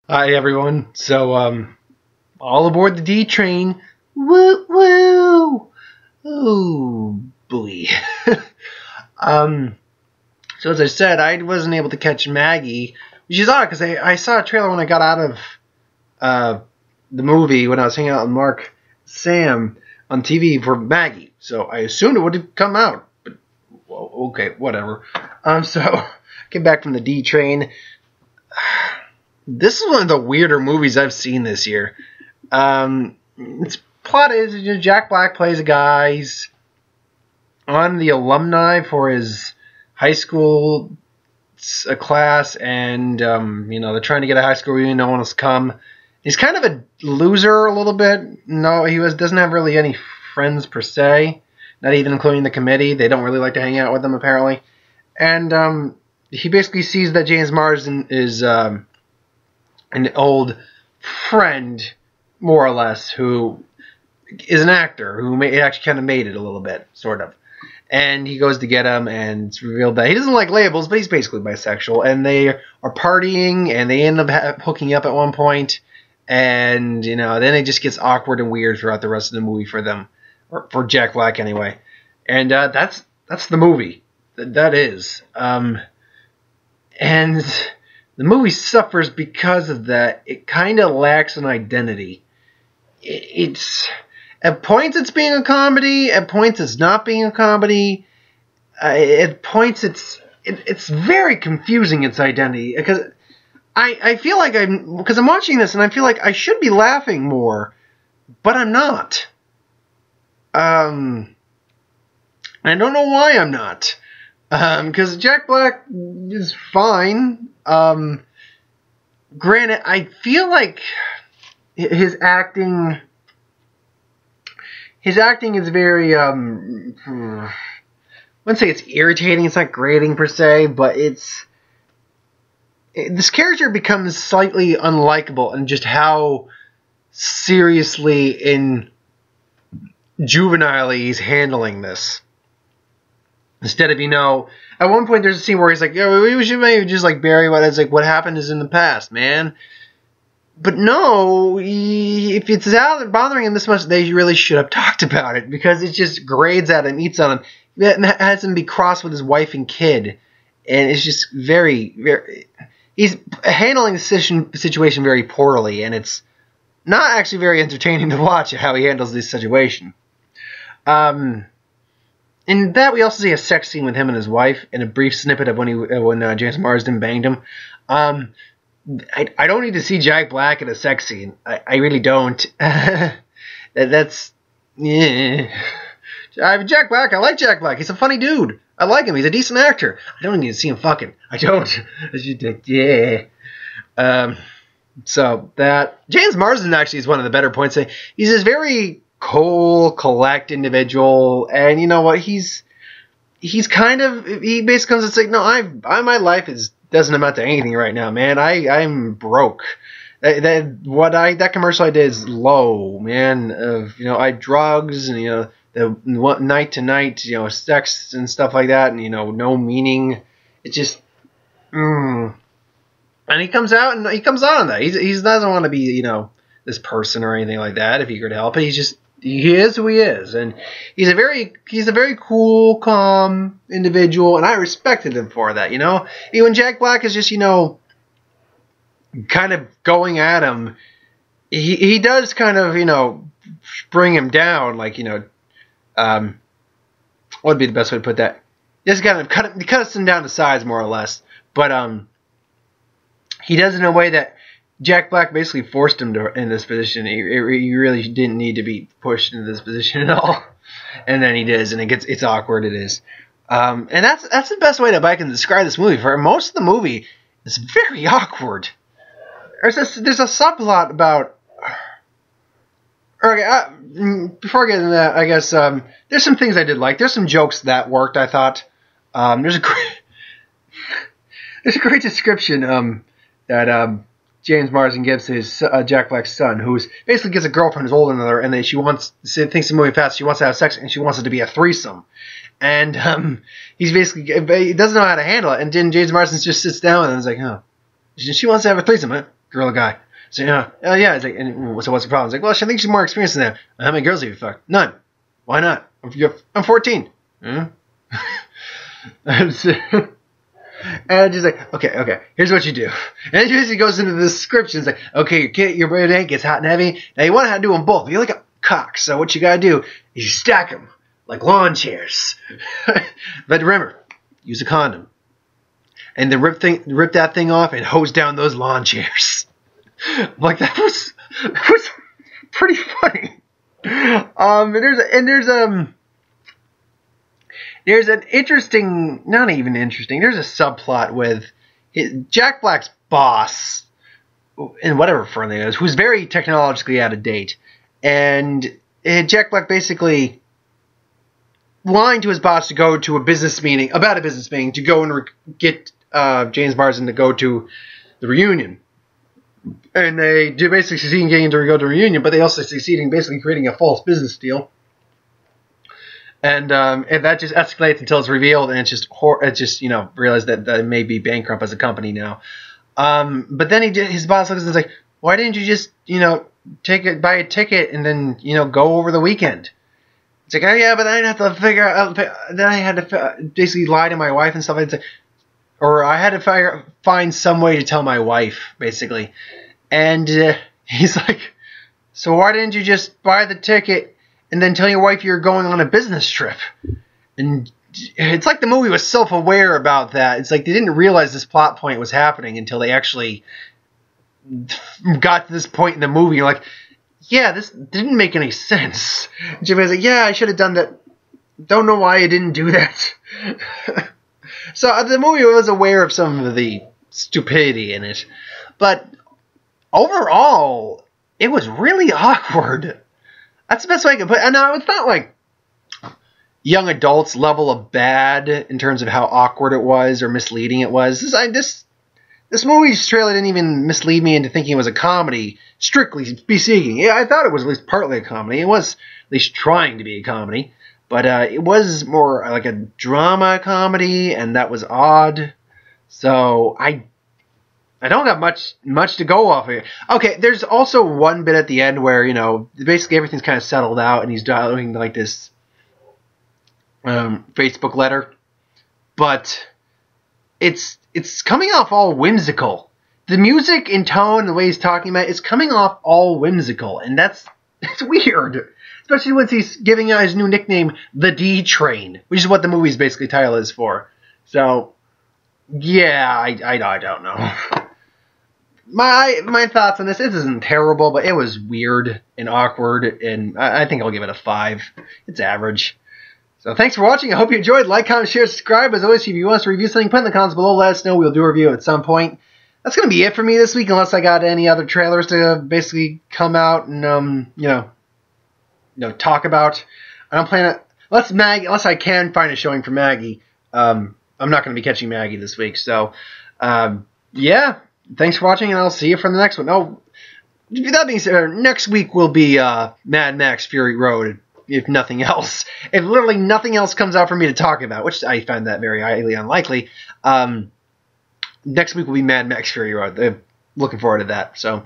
Hi everyone. All aboard the D train. Woo woo. Oh boy. um, so as I said, I wasn't able to catch Maggie, which is odd because I saw a trailer when I got out of the movie when I was hanging out with Mark Sam on TV for Maggie. So I assumed it would have come out, but well, okay, whatever. So came back from the D train. This is one of the weirder movies I've seen this year. Its plot is Jack Black plays a guy. He's on the alumni for his high school class, and they're trying to get a high school reunion. No one else come. He's kind of a loser a little bit. No, doesn't have really any friends per se, not even including the committee. They don't really like to hang out with him apparently, and he basically sees that James Marsden is an old friend, more or less, who is an actor who actually kind of made it a little bit, sort of. And he goes to get him, and it's revealed that he doesn't like labels, but he's basically bisexual. And they are partying, and they end up hooking up at one point, and then it just gets awkward and weird throughout the rest of the movie for them, or for Jack Black anyway. And that's the movie. That is. And the movie suffers because of that. It kind of lacks an identity. It's at points it's being a comedy, at points it's not being a comedy. At points it's very confusing, its identity, because I feel like I'm watching this and I feel like I should be laughing more, but I'm not. I don't know why I'm not. Because Jack Black is fine. Granted, I feel like his acting is very, I wouldn't say it's irritating, it's not grating per se, but this character becomes slightly unlikable in just how seriously and juvenilely he's handling this. Instead of, at one point there's a scene where he's like, we should maybe just bury what happened is in the past, man. But no, if it's bothering him this much, they really should have talked about it, because it just grades at him, eats on him. It has him be cross with his wife and kid, and it's just very, very, he's handling the situation very poorly, and it's not actually very entertaining to watch how he handles this situation. In that, we also see a sex scene with him and his wife, and a brief snippet of when James Marsden banged him. I don't need to see Jack Black in a sex scene. I really don't. That's yeah. Jack Black. I like Jack Black. He's a funny dude. I like him. He's a decent actor. I don't need to see him fucking. I don't. Yeah. So that James Marsden actually is one of the better points. He's this very cool, collect individual, and you know what? He basically comes and says, no, my life doesn't amount to anything right now, man. I'm broke. That commercial I did is low, man. I drugs and the night to night, sex and stuff like that, and no meaning. It just, and he comes out on that. He doesn't want to be this person or anything like that if he could help it. He is who he is, and he's a very cool, calm individual, and I respected him for that. Even Jack Black is just kind of going at him. He does kind of bring him down, what would be the best way to put that? Just kind of cuts him down to size more or less, but he does it in a way that Jack Black basically forced him in this position. He really didn't need to be pushed into this position at all, and then he does, and it's awkward. It is, and that's the best way that I can describe this movie. For most of the movie, it's very awkward. There's a subplot about. Okay, before I get into that, I guess there's some things I did like. There's some jokes that worked, I thought. There's a great description that James Marsden gives his Jack Black's son, who's basically gets a girlfriend who's older than her, and then she thinks the movie fast. She wants to have sex, and she wants it to be a threesome. And he doesn't know how to handle it. And then James Marsden just sits down and is like, "Huh, she wants to have a threesome, huh? Gorilla Guy. So, yeah. Oh, yeah. It's like, and so what's the problem? It's like, well, I think she's more experienced than that. How many girls have you fucked? None. Why not? I'm 14. Hmm? And just like, okay, here's what you do. And he goes into the description. It's like, okay, your tank gets hot and heavy. Now you want to do them both. You like a cock. So what you got to do is you stack them like lawn chairs. But remember, use a condom. And then rip that thing off and hose down those lawn chairs. Like, that was pretty funny. There's an interesting, not even interesting, there's a subplot with Jack Black's boss, in whatever firm it is, who's very technologically out of date. And Jack Black basically lying to his boss to go to a business meeting, to go and get James Marsden to go to the reunion. And they do basically succeed in getting him to go to the reunion, but they also succeed in basically creating a false business deal. And that just escalates until it's revealed, and it's just realize that they may be bankrupt as a company now. But then his boss looks and is like, why didn't you just buy a ticket and then go over the weekend? It's like, oh yeah, but I'd have to figure out. Then I had to basically lie to my wife and stuff. It's like, or I had to find some way to tell my wife, basically. And he's like, so why didn't you just buy the ticket and then tell your wife you're going on a business trip? And it's like the movie was self-aware about that. It's like they didn't realize this plot point was happening until they actually got to this point in the movie. You're like, yeah, this didn't make any sense. Jimmy's like, yeah, I should have done that. Don't know why I didn't do that. So the movie was aware of some of the stupidity in it. But overall, it was really awkward. That's the best way I can put it. And now, it's not like young adults level of bad in terms of how awkward it was or misleading it was. This movie's trailer didn't even mislead me into thinking it was a comedy, strictly speaking. Yeah, I thought it was at least partly a comedy. It was at least trying to be a comedy. But it was more like a drama comedy, and that was odd. So I don't got much to go off of here. Okay, there's also one bit at the end where, basically everything's kind of settled out, and he's doing like this Facebook letter. But it's coming off all whimsical. The music and tone, the way he's talking about it, is coming off all whimsical, and that's weird. Especially once he's giving out his new nickname, the D Train, which is what the movie's basically title is for. So, yeah, I don't know. My thoughts on this isn't terrible, but it was weird and awkward, and I think I'll give it a 5. It's average. So thanks for watching. I hope you enjoyed. Like, comment, share, subscribe. As always, if you want us to review something, put in the comments below. Let us know. We'll do a review at some point. That's going to be it for me this week, unless I got any other trailers to basically come out and, talk about. I don't plan it. Unless I can find a showing for Maggie. I'm not going to be catching Maggie this week. So, yeah. Thanks for watching, and I'll see you for the next one. Oh, that being said, next week will be Mad Max Fury Road, if nothing else. If literally nothing else comes out for me to talk about, which I find that very highly unlikely, next week will be Mad Max Fury Road. Looking forward to that. So,